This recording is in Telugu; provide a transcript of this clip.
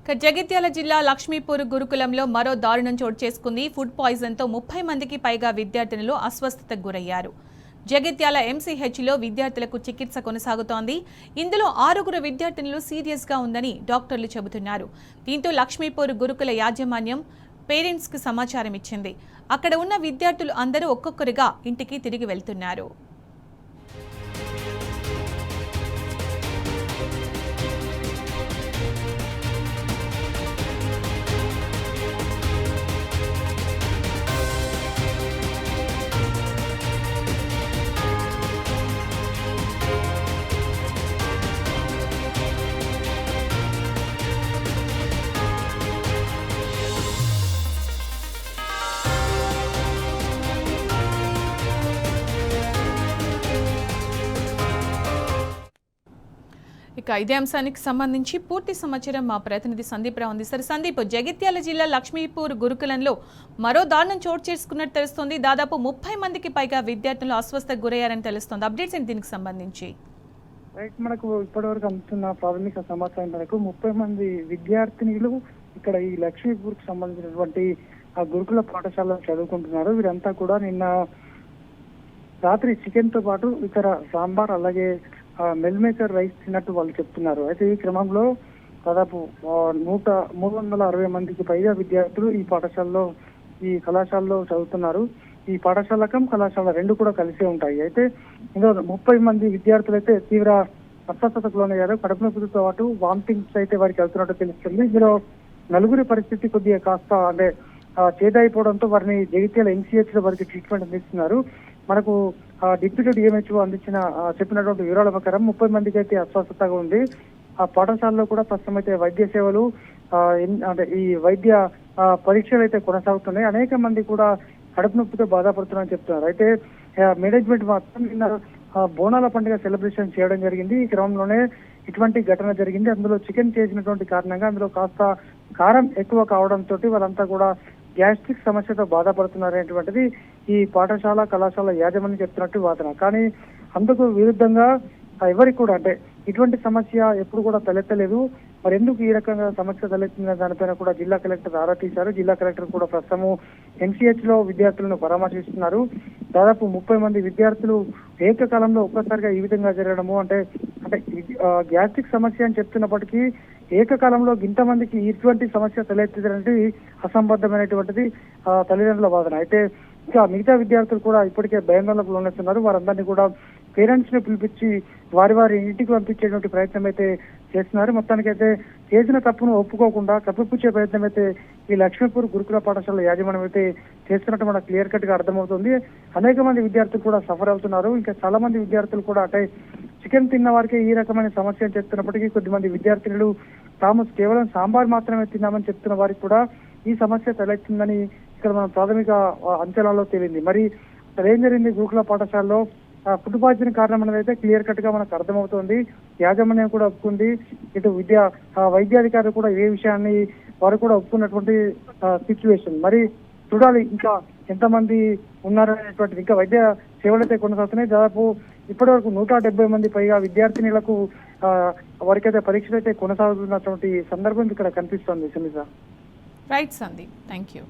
జగిత్యాల జిల్లా లక్ష్మీపూర్ గురుకులంలో మరో దారుణం చోటు చేసుకుంది. ఫుడ్ పాయిజన్తో 30 మందికి పైగా విద్యార్థినులు అస్వస్థతకు గురయ్యారు. జగిత్యాల ఎంసీహెచ్లో విద్యార్థులకు చికిత్స కొనసాగుతోంది. ఇందులో 6 విద్యార్థినులు సీరియస్గా ఉందని డాక్టర్లు చెబుతున్నారు. దీంతో లక్ష్మీపూర్ గురుకుల యాజమాన్యం పేరెంట్స్కి సమాచారం ఇచ్చింది. అక్కడ ఉన్న విద్యార్థులు అందరూ ఒక్కొక్కరిగా ఇంటికి తిరిగి వెళ్తున్నారు. ఇక ఇదే అంశానికి సంబంధించి పూర్తి సమాచారం మా ప్రతినిధి సందీప్ రావు అందిస్తారు. సందీప్, జగిత్యాల జిల్లా లక్ష్మీపూర్ గురుకులంలో మరో దారుణం చోటు చేసుకున్నట్టు తెలుస్తోంది. దాదాపు 30 మందికి పైగా విద్యార్థులు అస్వస్థకు గురయ్యారని తెలుస్తోంది. అప్డేట్స్ ఏంటి దీనికి సంబంధించి? మనకు ఇప్పటివరకు అందుతున్న ప్రాథమిక సమాచారం మేరకు 30 మంది విద్యార్థినులు ఇక్కడ ఈ లక్ష్మీపూర్ కు సంబంధించినటువంటి ఆ గురుకుల పాఠశాలలో చదువుకుంటున్నారు. వీరంతా కూడా నిన్న రాత్రి చికెన్ తో పాటు ఇతర సాంబార్ అలాగే మిల్ మేకర్ రైస్ తిన్నట్టు వాళ్ళు చెప్తున్నారు. అయితే ఈ క్రమంలో దాదాపు 360 మందికి పైగా విద్యార్థులు ఈ పాఠశాలలో ఈ కళాశాలలో చదువుతున్నారు. ఈ పాఠశాలకం కళాశాల రెండు కూడా కలిసే ఉంటాయి. అయితే ఇందులో 30 మంది విద్యార్థులు అయితే తీవ్ర అస్వస్థతకు లోనయ్యారు. కడుపు నొప్పితో పాటు వామిటింగ్స్ అయితే వారికి వెళ్తున్నట్టు తెలుస్తుంది. ఇందులో 4 పరిస్థితి కొద్దిగా కాస్త అంటే చేదైపోవడంతో వారిని జగిత్యాల ఎంసీహెచ్ లో వారికి ట్రీట్మెంట్ అందిస్తున్నారు. మనకు డిప్యూటీ డిఎంహెచ్ఓ చెప్పినటువంటి వివరాల ప్రకారం 30 మందికి అయితే అస్వస్థతగా ఉంది. ఆ పాఠశాలలో కూడా ప్రస్తుతం అయితే వైద్య సేవలు అంటే ఈ వైద్య పరీక్షలు అయితే కొనసాగుతున్నాయి. అనేక మంది కూడా కడుపు నొప్పితో బాధపడుతున్నారని చెప్తున్నారు. అయితే మేనేజ్మెంట్ మాత్రం నిన్న బోనాల పండుగ సెలబ్రేషన్ చేయడం జరిగింది. ఈ క్రమంలోనే ఇటువంటి ఘటన జరిగింది. అందులో చికెన్ చేసినటువంటి కారణంగా అందులో కాస్త కారం ఎక్కువ కావడంతో వాళ్ళంతా కూడా గ్యాస్ట్రిక్ సమస్యతో బాధపడుతున్నారనేటువంటిది ఈ పాఠశాల కళాశాల యాజమాన్యం చెప్తున్నట్టు వాదన. కానీ అందుకు విరుద్ధంగా ఎవరికి కూడా అంటే ఇటువంటి సమస్య ఎప్పుడు కూడా తలెత్తలేదు. మరి ఎందుకు ఈ రకంగా సమస్య తలెత్తిందనే దానిపైన కూడా జిల్లా కలెక్టర్ ఆరా తీశారు. జిల్లా కలెక్టర్ కూడా ప్రస్తుతము ఎంసీహెచ్ లో విద్యార్థులను పరామర్శిస్తున్నారు. దాదాపు 30 మంది విద్యార్థులు ఏకకాలంలో ఒక్కసారిగా ఈ విధంగా జరగడము అంటే గ్యాస్ట్రిక్ సమస్య అని చెప్తున్నప్పటికీ ఏకకాలంలో ఇంతమందికి ఇటువంటి సమస్య తలెత్తినటువంటి అసంబద్ధమైనటువంటిది తల్లిదండ్రుల వాదన. అయితే ఇంకా మిగతా విద్యార్థులు కూడా ఇప్పటికే భయాందోళనకు లోనవుతున్నారు. వారందరినీ కూడా పేరెంట్స్ ని పిలిపించి వారి ఇంటికి పంపించేటువంటి ప్రయత్నం అయితే చేస్తున్నారు. మొత్తానికైతే చేసిన తప్పును ఒప్పుకోకుండా కప్పిపుచ్చే ప్రయత్నం అయితే ఈ లక్ష్మీపూర్ గురుకుల పాఠశాల యాజమాన్యం అయితే చేస్తున్నట్టు మనకు క్లియర్ కట్ గా అర్థమవుతుంది. అనేక మంది విద్యార్థులు కూడా సఫర్ అవుతున్నారు. ఇంకా చాలా మంది విద్యార్థులు కూడా అంటే చికెన్ తిన్న వారికి ఈ రకమైన సమస్య అని చెప్తున్నప్పటికీ కొద్దిమంది విద్యార్థినులు తాము కేవలం సాంబార్ మాత్రమే తిన్నామని చెప్తున్న వారికి కూడా ఈ సమస్య తలెత్తిందని ఇక్కడ మన ప్రాథమిక అంచనాలో తేలింది. మరి అసలు ఏం జరిగింది గురుకుల పాఠశాలలో ఫుడ్ పాయిజన్ కారణం అనేది అయితే క్లియర్ కట్ గా మనకు అర్థమవుతోంది. యాజమాన్యం కూడా ఒప్పుకుంది. ఇటు వైద్యాధికారులు కూడా ఏ విషయాన్ని వారు కూడా ఒప్పుకున్నటువంటి సిచ్యువేషన్. మరి చూడాలి ఇంకా ఎంతమంది ఉన్నారనేటువంటిది. ఇంకా వైద్య సేవలు అయితే కొనసాగుతున్నాయి. దాదాపు ఇప్పటి వరకు 170 మంది పైగా విద్యార్థినులకు వారికైతే పరీక్షలు అయితే కొనసాగుతున్నటువంటి సందర్భం ఇక్కడ కనిపిస్తోంది. Sunita. Right Sandeep, thank you.